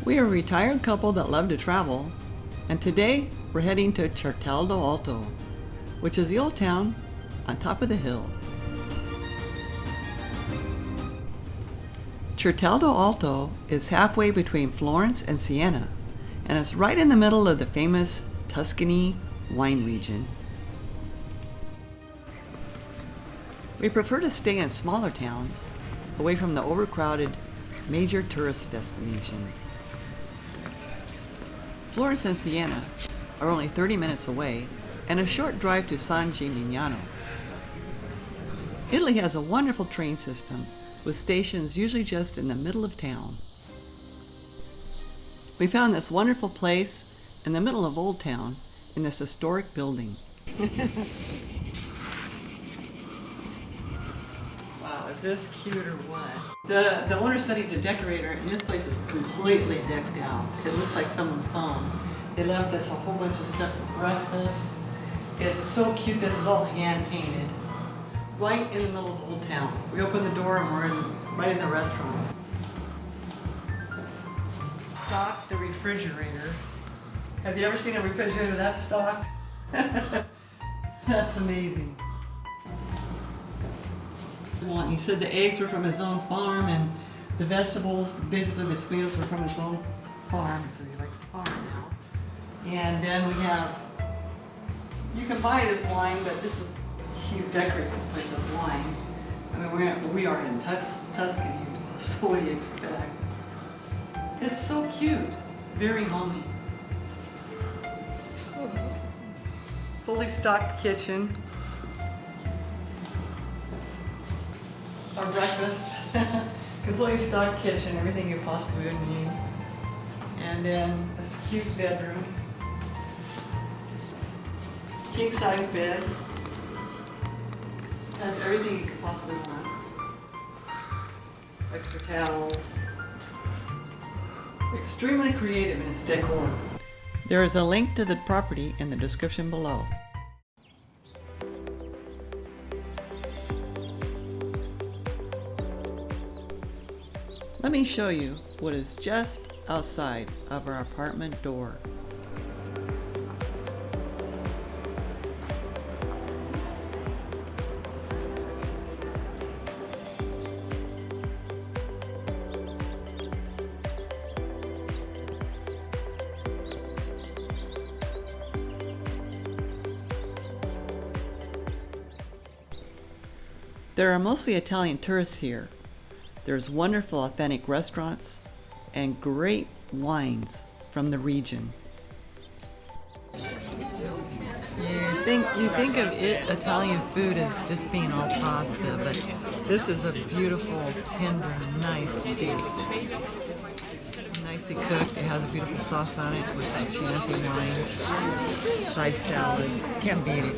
We are a retired couple that love to travel, and today we're heading to Certaldo Alto, which is the old town on top of the hill. Certaldo Alto is halfway between Florence and Siena, and it's right in the middle of the famous Tuscany wine region. We prefer to stay in smaller towns, away from the overcrowded major tourist destinations. Florence and Siena are only 30 minutes away and a short drive to San Gimignano. Italy has a wonderful train system with stations usually just in the middle of town. We found this wonderful place in the middle of Old Town in this historic building. Wow, is this cute or what? The owner said he's a decorator, and this place is completely decked out. It looks like someone's home. They left us a whole bunch of stuff for breakfast. It's so cute. This is all hand painted. Right in the middle of Old Town. We open the door and we're right in the restaurants. Stocked the refrigerator. Have you ever seen a refrigerator that's stocked? That's amazing. He said the eggs were from his own farm and the vegetables, basically the tomatoes, were from his own farm, so he likes the farm now. And then we have, you can buy it as wine, but he decorates this place with wine. I mean, we are in Tuscany, so what do you expect? It's so cute, very homey. Fully stocked kitchen. Our breakfast, completely stocked kitchen, everything you possibly would need. And then this cute bedroom. King size bed. Has everything you could possibly want. Extra towels. Extremely creative in its decor. There is a link to the property in the description below. Let me show you what is just outside of our apartment door. There are mostly Italian tourists here. There's wonderful authentic restaurants and great wines from the region. You think of Italian food as just being all pasta, but this is a beautiful, tender, nice steak. Nicely cooked. It has a beautiful sauce on it with some Chianti wine, side salad. Can't beat it.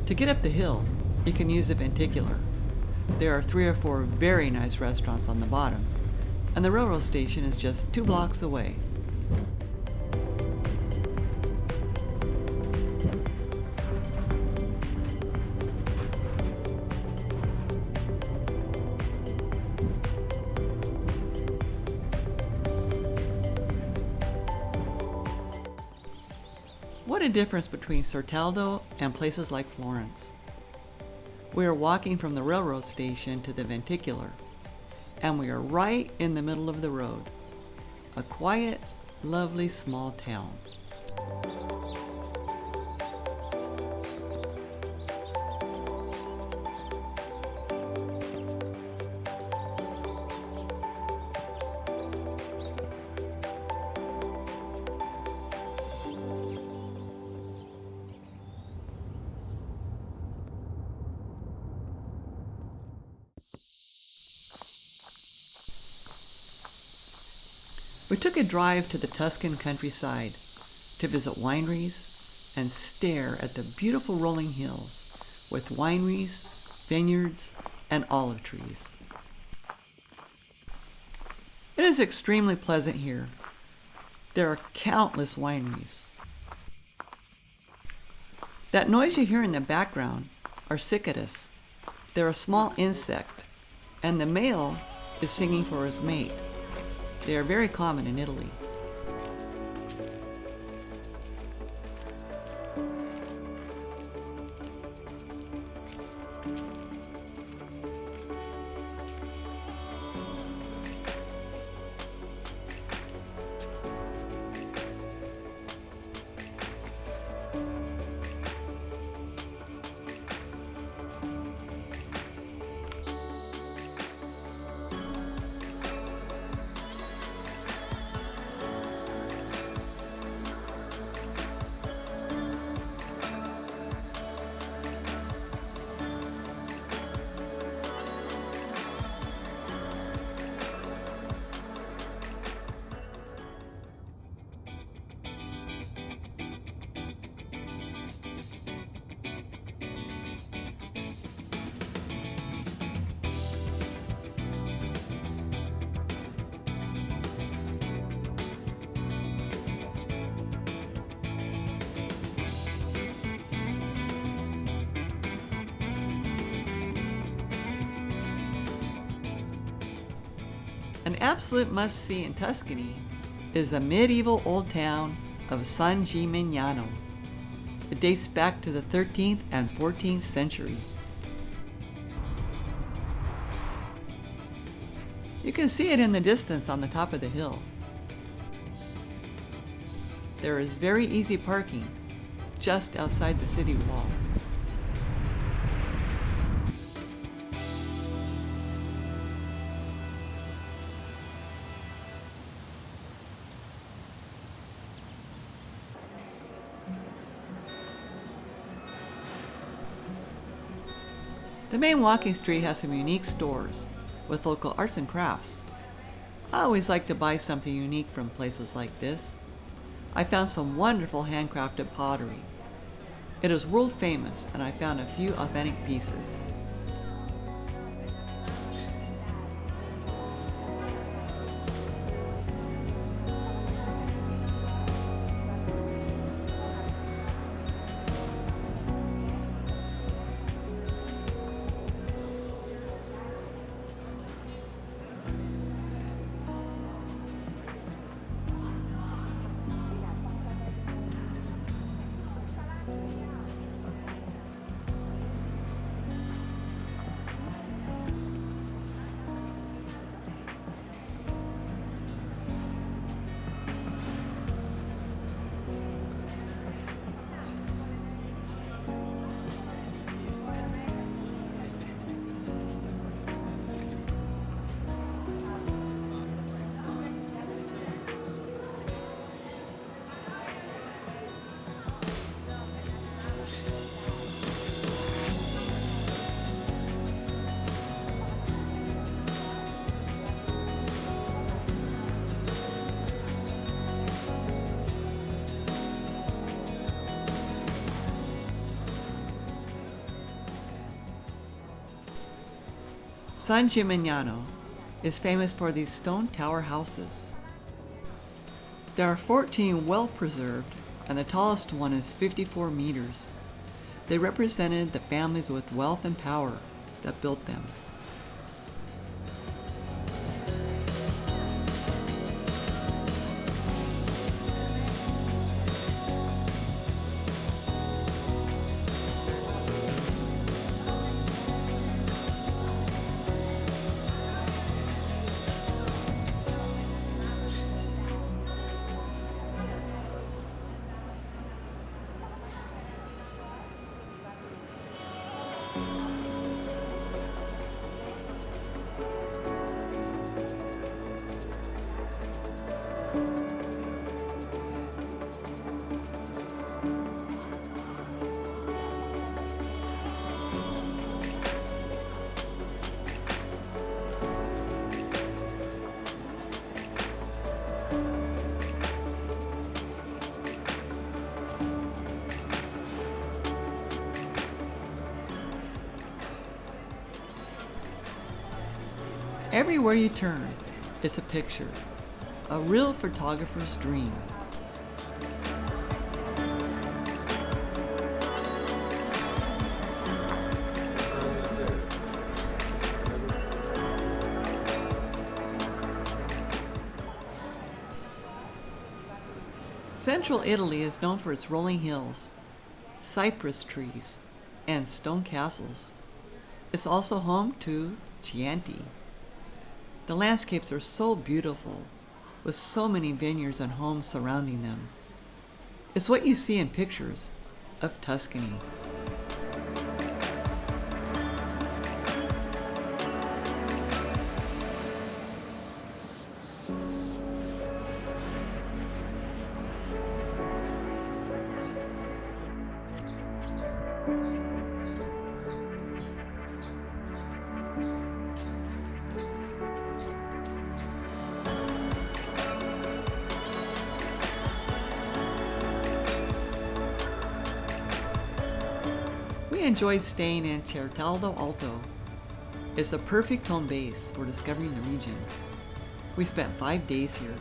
To get up the hill, you can use the venticular. There are 3 or 4 very nice restaurants on the bottom, and the railroad station is just 2 blocks away. What a difference between Certaldo and places like Florence. We are walking from the railroad station to the venticular, and we are right in the middle of the road. A quiet, lovely small town. We took a drive to the Tuscan countryside to visit wineries and stare at the beautiful rolling hills with wineries, vineyards, and olive trees. It is extremely pleasant here. There are countless wineries. That noise you hear in the background are cicadas. They're a small insect, and the male is singing for his mate. They are very common in Italy. An absolute must-see in Tuscany is the medieval old town of San Gimignano. It dates back to the 13th and 14th century. You can see it in the distance on the top of the hill. There is very easy parking just outside the city wall. The main walking street has some unique stores with local arts and crafts. I always like to buy something unique from places like this. I found some wonderful handcrafted pottery. It is world famous, and I found a few authentic pieces. San Gimignano is famous for these stone tower houses. There are 14 well preserved, and the tallest one is 54 meters. They represented the families with wealth and power that built them. Everywhere you turn is a picture, a real photographer's dream. Central Italy is known for its rolling hills, cypress trees, and stone castles. It's also home to Chianti. The landscapes are so beautiful, with so many vineyards and homes surrounding them. It's what you see in pictures of Tuscany. We enjoyed staying in Certaldo Alto. It's a perfect home base for discovering the region. We spent 5 days here.